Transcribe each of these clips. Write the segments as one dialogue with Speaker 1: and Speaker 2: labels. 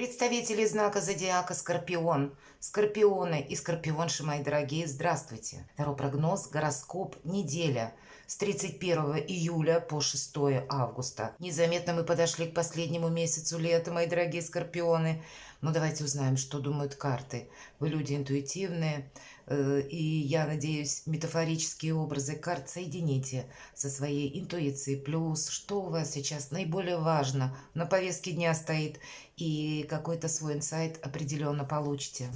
Speaker 1: Представители знака зодиака Скорпион, Скорпионы и Скорпионши, мои дорогие, здравствуйте. Второй прогноз, гороскоп, неделя с 31 июля по 6 августа. Незаметно мы подошли к последнему месяцу лета, мои дорогие Скорпионы. Но давайте узнаем, что думают карты. Вы люди интуитивные, и я надеюсь, метафорические образы карт соедините со своей интуицией. Плюс, что у вас сейчас наиболее важно на повестке дня стоит, и какой-то свой инсайт определенно получите.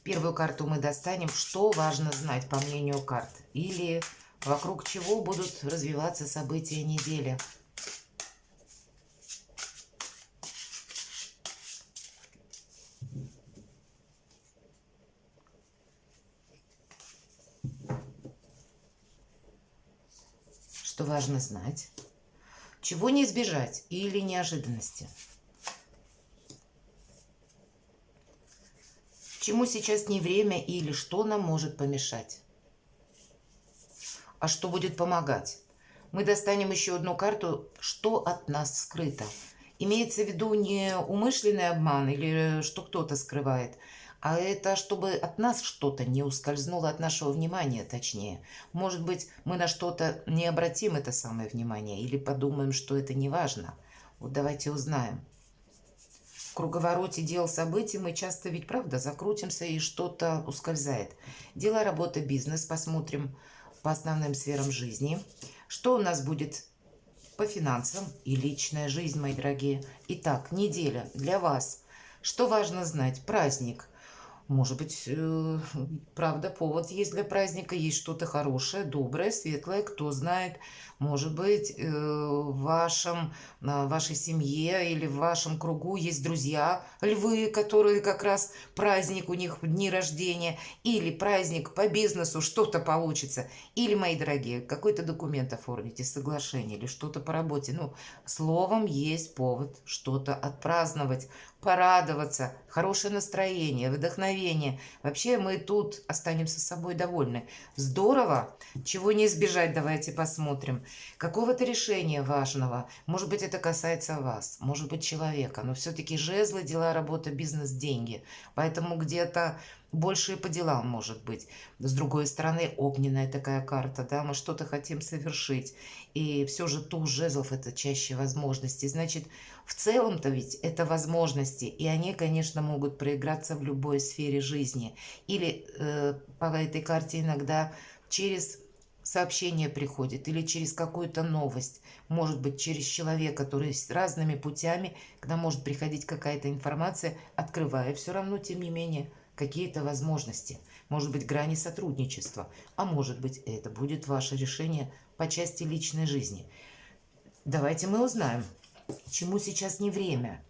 Speaker 1: Первую карту мы достанем. Что важно знать, по мнению карт? Или вокруг чего будут развиваться события недели? Что важно знать? Чего не избежать или неожиданности? Чему сейчас не время или что нам может помешать? А что будет помогать? Мы достанем еще одну карту, что от нас скрыто. Имеется в виду не умышленный обман или что кто-то скрывает, а это чтобы от нас что-то не ускользнуло, от нашего внимания точнее. Может быть, мы на что-то не обратим это самое внимание или подумаем, что это не важно. Вот давайте узнаем. В круговороте дел, событий мы часто ведь, правда, закрутимся и что-то ускользает. Дела, работа, бизнес. Посмотрим по основным сферам жизни. Что у нас будет по финансам и личная жизнь, мои дорогие. Итак, неделя для вас. Что важно знать? Праздник. Может быть, правда, повод есть для праздника, есть что-то хорошее, доброе, светлое, кто знает. Может быть, в вашей семье или в вашем кругу есть друзья, львы, которые как раз праздник, у них дни рождения, или праздник по бизнесу, что-то получится. Или, мои дорогие, какой-то документ оформите, соглашение или что-то по работе. Ну, словом, есть повод что-то отпраздновать, порадоваться, хорошее настроение, вдохновение. Вообще мы тут останемся с собой довольны. Здорово. Чего не избежать, давайте посмотрим. Какого-то решения важного. Может быть, это касается вас, может быть, человека. Но все-таки жезлы, дела, работа, бизнес, деньги. Поэтому где-то больше и по делам может быть. С другой стороны, огненная такая карта, да, мы что-то хотим совершить. И все же туз жезлов — это чаще возможности. Значит, в целом-то ведь это возможности, и они, конечно, могут проиграться в любой сфере жизни. Или по этой карте иногда через сообщение приходит, или через какую-то новость, может быть, через человека, который с разными путями, когда может приходить какая-то информация, открывая все равно, тем не менее, какие-то возможности. Может быть, грани сотрудничества, а может быть, это будет ваше решение по части личной жизни. Давайте мы узнаем, чему сейчас не время.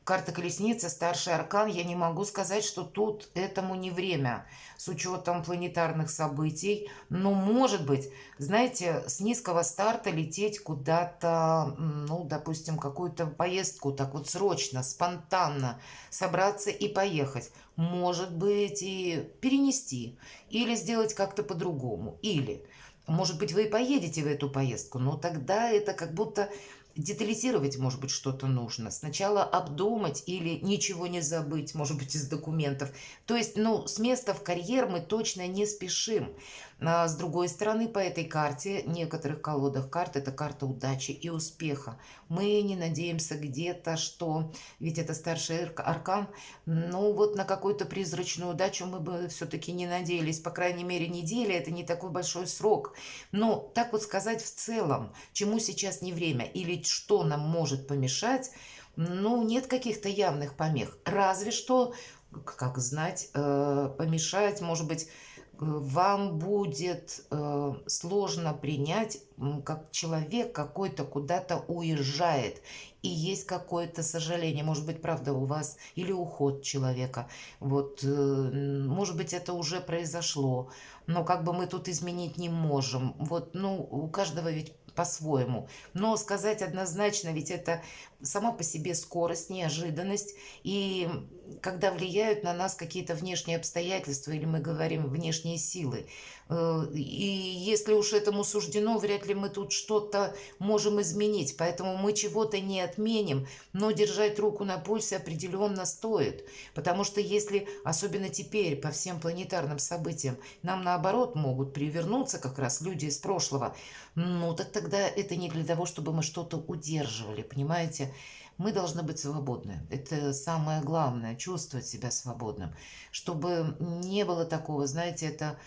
Speaker 1: Карта колесница, старший аркан. Я не могу сказать, что тут этому не время, с учетом планетарных событий. Но, может быть, знаете, с низкого старта лететь куда-то, ну, допустим, какую-то поездку, так вот срочно, спонтанно собраться и поехать. Может быть, и перенести, или сделать как-то по-другому, или... Может быть, вы и поедете в эту поездку, но тогда это как будто детализировать, может быть, что-то нужно. Сначала обдумать или ничего не забыть, может быть, из документов. То есть, ну, с места в карьер мы точно не спешим. А с другой стороны, по этой карте, некоторых колодах карт, это карта удачи и успеха. Мы не надеемся где-то, что, ведь это старший аркан, ну вот на какую-то призрачную удачу мы бы все-таки не надеялись. По крайней мере, неделя — это не такой большой срок. Но так вот сказать в целом, чему сейчас не время или что нам может помешать, ну, нет каких-то явных помех. Разве что, как знать, помешать, может быть, вам будет сложно принять, как человек какой-то куда-то уезжает, и есть какое-то сожаление. Может быть, правда, у вас или уход человека. Вот, может быть, это уже произошло, но как бы мы тут изменить не можем. Вот, ну, у каждого ведь по-своему. Но сказать однозначно, ведь это сама по себе скорость, неожиданность. И когда влияют на нас какие-то внешние обстоятельства, или мы говорим внешние силы, и если уж этому суждено, вряд ли мы тут что-то можем изменить. Поэтому мы чего-то не отменим, но держать руку на пульсе определенно стоит. Потому что если, особенно теперь, по всем планетарным событиям, нам наоборот могут привернуться как раз люди из прошлого, ну так тогда это не для того, чтобы мы что-то удерживали, понимаете? Мы должны быть свободны. Это самое главное, чувствовать себя свободным. Чтобы не было такого, знаете, это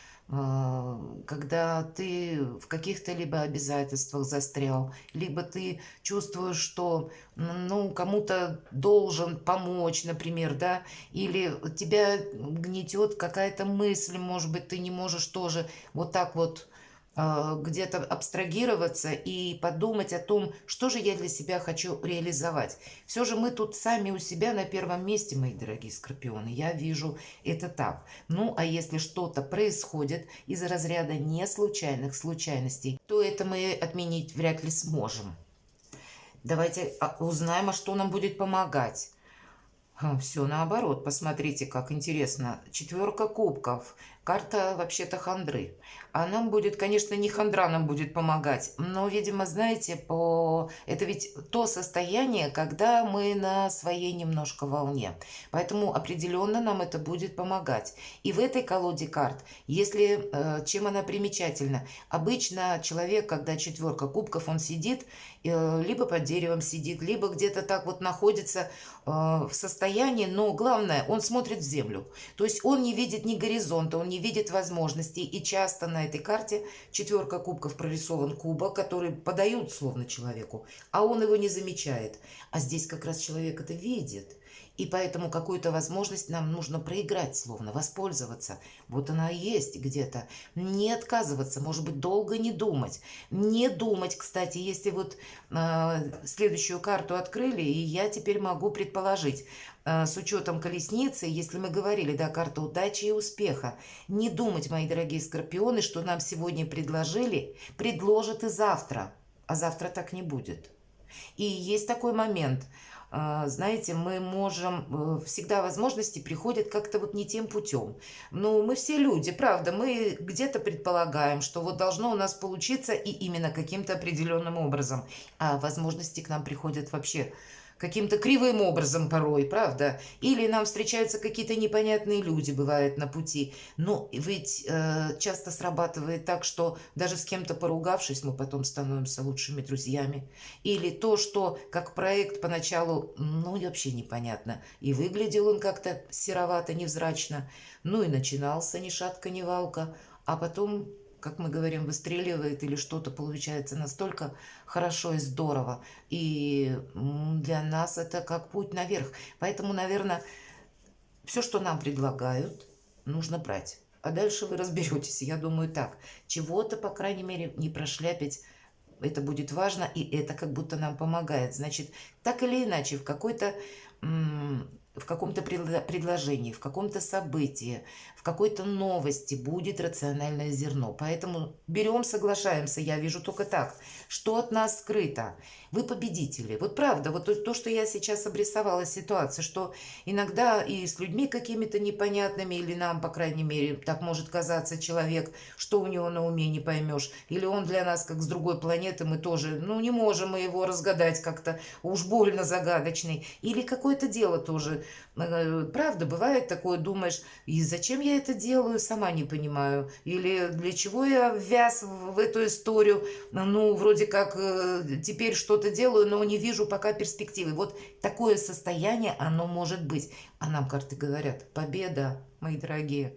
Speaker 1: когда ты в каких-то либо обязательствах застрял, либо ты чувствуешь, что ну, кому-то должен помочь, например, да, или тебя гнетет какая-то мысль, может быть, ты не можешь тоже вот так вот где-то абстрагироваться и подумать о том, что же я для себя хочу реализовать. Все же мы тут сами у себя на первом месте, мои дорогие скорпионы. Я вижу это так. Ну, а если что-то происходит из разряда не случайных случайностей, то это мы отменить вряд ли сможем. Давайте узнаем, а что нам будет помогать. Все наоборот, посмотрите, как интересно. Четверка кубков. Карта вообще-то хандры. А нам будет, конечно, не хандра нам будет помогать, но, видимо, знаете, это ведь то состояние, когда мы на своей немножко волне. Поэтому определенно нам это будет помогать. И в этой колоде карт, если чем она примечательна, обычно человек, когда четверка кубков, он сидит, либо под деревом сидит, либо где-то так вот находится в состоянии, но главное, он смотрит в землю. То есть он не видит ни горизонта, он не видит возможностей. И часто на этой карте четверка кубков прорисован кубок, который подают словно человеку, а он его не замечает. А здесь как раз человек это видит. И поэтому какую-то возможность нам нужно проиграть, словно воспользоваться. Вот она и есть где-то. Не отказываться, может быть, долго не думать. Не думать, кстати, если вот следующую карту открыли, и я теперь могу предположить, с учетом колесницы, если мы говорили, да, карта удачи и успеха, не думать, мои дорогие скорпионы, что нам сегодня предложили, предложат и завтра, а завтра так не будет. И есть такой момент, знаете, мы можем, всегда возможности приходят как-то вот не тем путем. Ну, мы все люди, правда, мы где-то предполагаем, что вот должно у нас получиться и именно каким-то определенным образом. А возможности к нам приходят вообще каким-то кривым образом порой, правда? Или нам встречаются какие-то непонятные люди, бывает, на пути. Но ведь часто срабатывает так, что даже с кем-то поругавшись, мы потом становимся лучшими друзьями. Или то, что как проект поначалу, ну, вообще непонятно. И выглядел он как-то серовато, невзрачно. Ну, и начинался ни шатка, ни валка. А потом, как мы говорим, выстреливает или что-то получается настолько хорошо и здорово. И для нас это как путь наверх. Поэтому, наверное, все, что нам предлагают, нужно брать. А дальше вы разберетесь. Я думаю так. Чего-то, по крайней мере, не прошляпить. Это будет важно, и это как будто нам помогает. Значит, так или иначе, в каком-то предложении, в каком-то событии, в какой-то новости будет рациональное зерно. Поэтому берем, соглашаемся. Я вижу только так. Что от нас скрыто? Вы победители. Вот правда, вот то, что я сейчас обрисовала ситуацию, что иногда и с людьми какими-то непонятными, или нам, по крайней мере, так может казаться человек, что у него на уме не поймешь, или он для нас как с другой планеты, мы тоже, ну, не можем мы его разгадать как-то, уж больно загадочный, или какое-то дело тоже. Правда, бывает такое, думаешь, и зачем я это делаю, сама не понимаю. Или для чего я ввяз в эту историю, ну, вроде как теперь что-то делаю, но не вижу пока перспективы. Вот такое состояние, оно может быть. А нам карты говорят, победа, мои дорогие.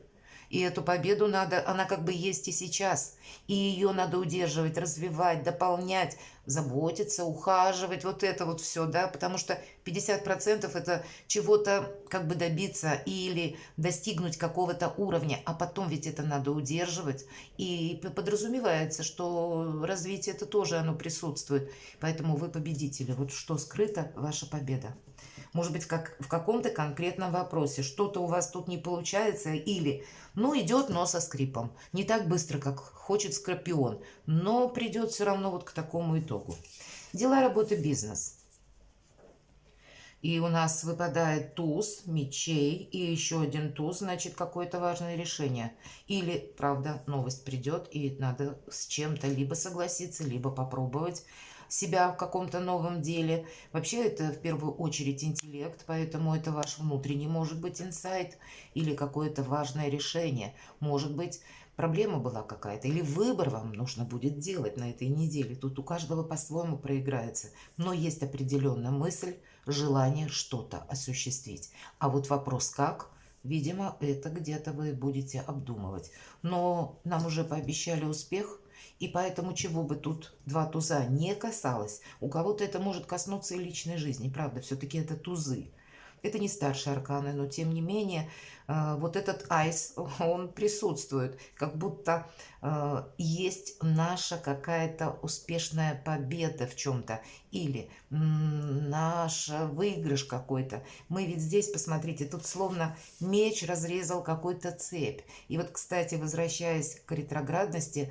Speaker 1: И эту победу надо, она как бы есть и сейчас. И ее надо удерживать, развивать, дополнять, заботиться, ухаживать, вот это вот все, да, потому что 50% это чего-то как бы добиться или достигнуть какого-то уровня, а потом ведь это надо удерживать. И подразумевается, что развитие это тоже оно присутствует. Поэтому вы победители. Вот что скрыто, ваша победа. может быть, как в каком-то конкретном вопросе. Что-то у вас тут не получается или, ну, идет, но со скрипом. Не так быстро, как хочет Скорпион, но придет все равно вот к такому итогу. Дела, работа, бизнес. И у нас выпадает туз мечей и еще один туз, значит, какое-то важное решение. Или, правда, новость придет, и надо с чем-то либо согласиться, либо попробовать себя в каком-то новом деле. Вообще, это в первую очередь интеллект, поэтому это ваш внутренний, может быть, инсайт или какое-то важное решение. Может быть, проблема была какая-то, или выбор вам нужно будет делать на этой неделе. Тут у каждого по-своему проиграется. Но есть определенная мысль, желание что-то осуществить. А вот вопрос как, видимо, это где-то вы будете обдумывать. Но нам уже пообещали успех, и поэтому чего бы тут два туза не касалось, у кого-то это может коснуться и личной жизни, правда, все-таки это тузы. Это не старшие арканы, но тем не менее вот этот айс, он присутствует, как будто есть наша какая-то успешная победа в чем-то или наш выигрыш какой-то. Мы ведь здесь, посмотрите, тут словно меч разрезал какую-то цепь. И вот, кстати, возвращаясь к ретроградности,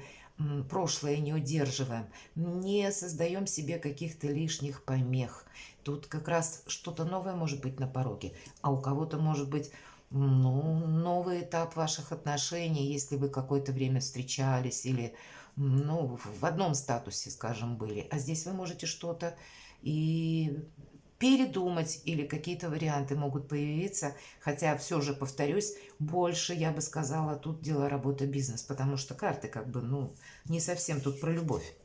Speaker 1: прошлое не удерживаем, не создаем себе каких-то лишних помех. Тут как раз что-то новое может быть на пороге, а у кого-то может быть, ну, новый этап ваших отношений, если вы какое-то время встречались или, ну, в одном статусе, скажем, были, а здесь вы можете что-то и передумать, или какие-то варианты могут появиться, хотя все же, повторюсь, больше, я бы сказала, тут дело, работа, бизнес, потому что карты как бы, ну, не совсем тут про любовь.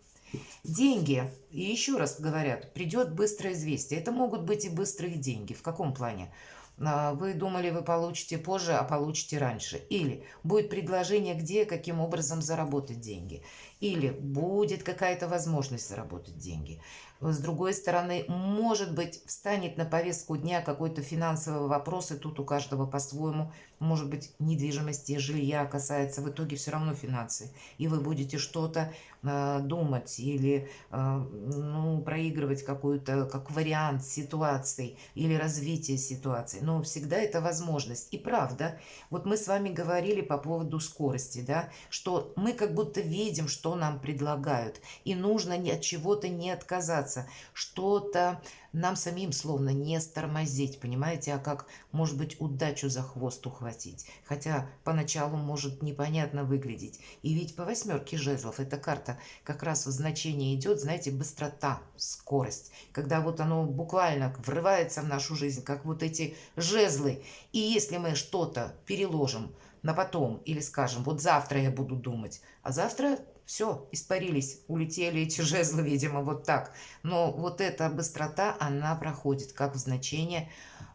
Speaker 1: Деньги, и еще раз говорят, придет быстрое известие. Это могут быть и быстрые деньги. В каком плане? Вы думали, вы получите позже, а получите раньше. Или будет предложение, где, каким образом заработать деньги. Или будет какая-то возможность заработать деньги. С другой стороны, может быть, встанет на повестку дня какой-то финансовый вопрос, и тут у каждого по-своему, может быть, недвижимости, жилья касается, в итоге все равно финансы. И вы будете что-то думать или ну, проигрывать какую-то, как вариант ситуации или развития ситуации. Но всегда это возможность. И правда, вот мы с вами говорили по поводу скорости, да, что мы как будто видим, что нам предлагают, и нужно от чего-то не отказаться, что-то нам самим словно не стормозить, понимаете, а как, может быть, удачу за хвост ухватить. Хотя поначалу может непонятно выглядеть. И ведь по восьмерке жезлов эта карта как раз в значении идет, знаете, быстрота, скорость. Когда вот оно буквально врывается в нашу жизнь, как вот эти жезлы. И если мы что-то переложим на потом или скажем, вот завтра я буду думать, а завтра все, испарились, улетели эти жезлы, видимо, вот так. Но вот эта быстрота, она проходит как в значение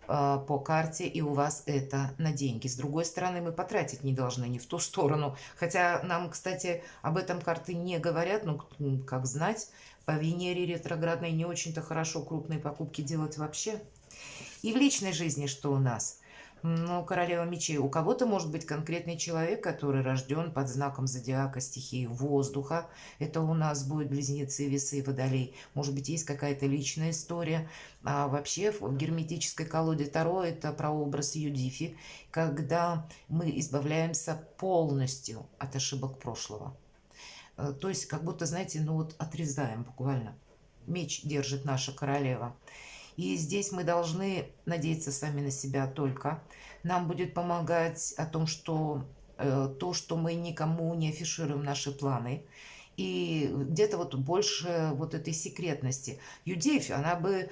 Speaker 1: по карте, и у вас это на деньги. С другой стороны, мы потратить не должны не в ту сторону. Хотя нам, кстати, об этом карты не говорят, но как знать, по Венере ретроградной не очень-то хорошо крупные покупки делать вообще. И в личной жизни что у нас? Ну, королева мечей. У кого-то может быть конкретный человек, который рожден под знаком зодиака стихии воздуха. Это у нас будут близнецы, весы, водолей. Может быть, есть какая-то личная история. А вообще в герметической колоде Таро это прообраз Юдифи, когда мы избавляемся полностью от ошибок прошлого. То есть, как будто, знаете, ну вот отрезаем буквально. Меч держит наша королева. И здесь мы должны надеяться сами на себя только. Нам будет помогать о том, что то, что мы никому не афишируем наши планы. И где-то вот больше вот этой секретности. Юдефи, она бы,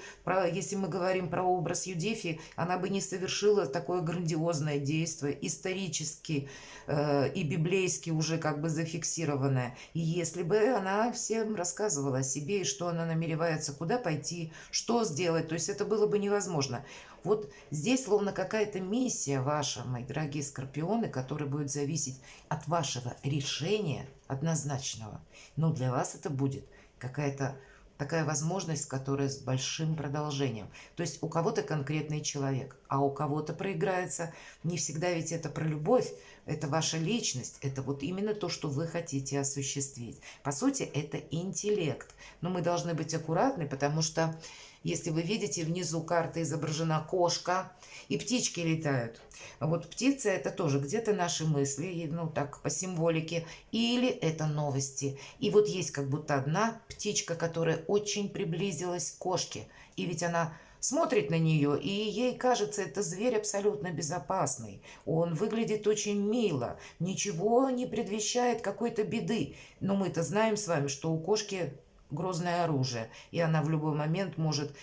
Speaker 1: если мы говорим про образ Юдефи, она бы не совершила такое грандиозное действие, исторически и библейски уже как бы зафиксированное. И если бы она всем рассказывала о себе, и что она намеревается, куда пойти, что сделать, то есть это было бы невозможно. Вот здесь словно какая-то миссия ваша, мои дорогие скорпионы, которая будет зависеть от вашего решения однозначного. Но для вас это будет какая-то такая возможность, которая с большим продолжением. То есть у кого-то конкретный человек, а у кого-то проиграется. Не всегда ведь это про любовь, это ваша личность, это вот именно то, что вы хотите осуществить. По сути, это интеллект. Но мы должны быть аккуратны, потому что Если вы видите, внизу карты изображена кошка, и птички летают. А вот птица это тоже где-то наши мысли, ну так по символике, или это новости. И вот есть как будто одна птичка, которая очень приблизилась к кошке. И ведь она смотрит на нее, и ей кажется, это зверь абсолютно безопасный. Он выглядит очень мило, ничего не предвещает какой-то беды. Но мы-то знаем с вами, что у кошки грозное оружие, и она в любой момент может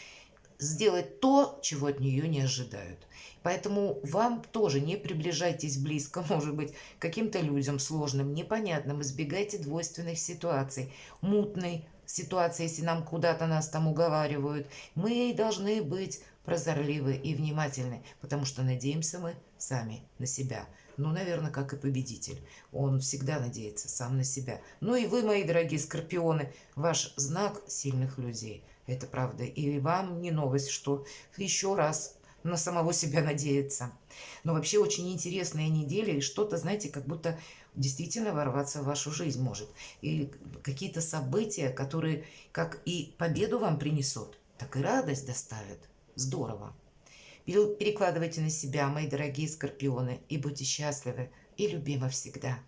Speaker 1: сделать то, чего от нее не ожидают. Поэтому вам тоже не приближайтесь близко, может быть, к каким-то людям сложным, непонятным, избегайте двойственных ситуаций, мутной ситуации, если нам куда-то нас там уговаривают. Мы должны быть прозорливы и внимательны, потому что надеемся мы сами на себя. Ну, наверное, как и победитель. Он всегда надеется сам на себя. Ну и вы, мои дорогие скорпионы, ваш знак сильных людей. Это правда. И вам не новость, что еще раз на самого себя надеяться. Но вообще очень интересная неделя, и что-то, знаете, как будто действительно ворваться в вашу жизнь может. И какие-то события, которые как и победу вам принесут, так и радость доставят. Здорово. Перекладывайте на себя, мои дорогие скорпионы, и будьте счастливы и любимы всегда.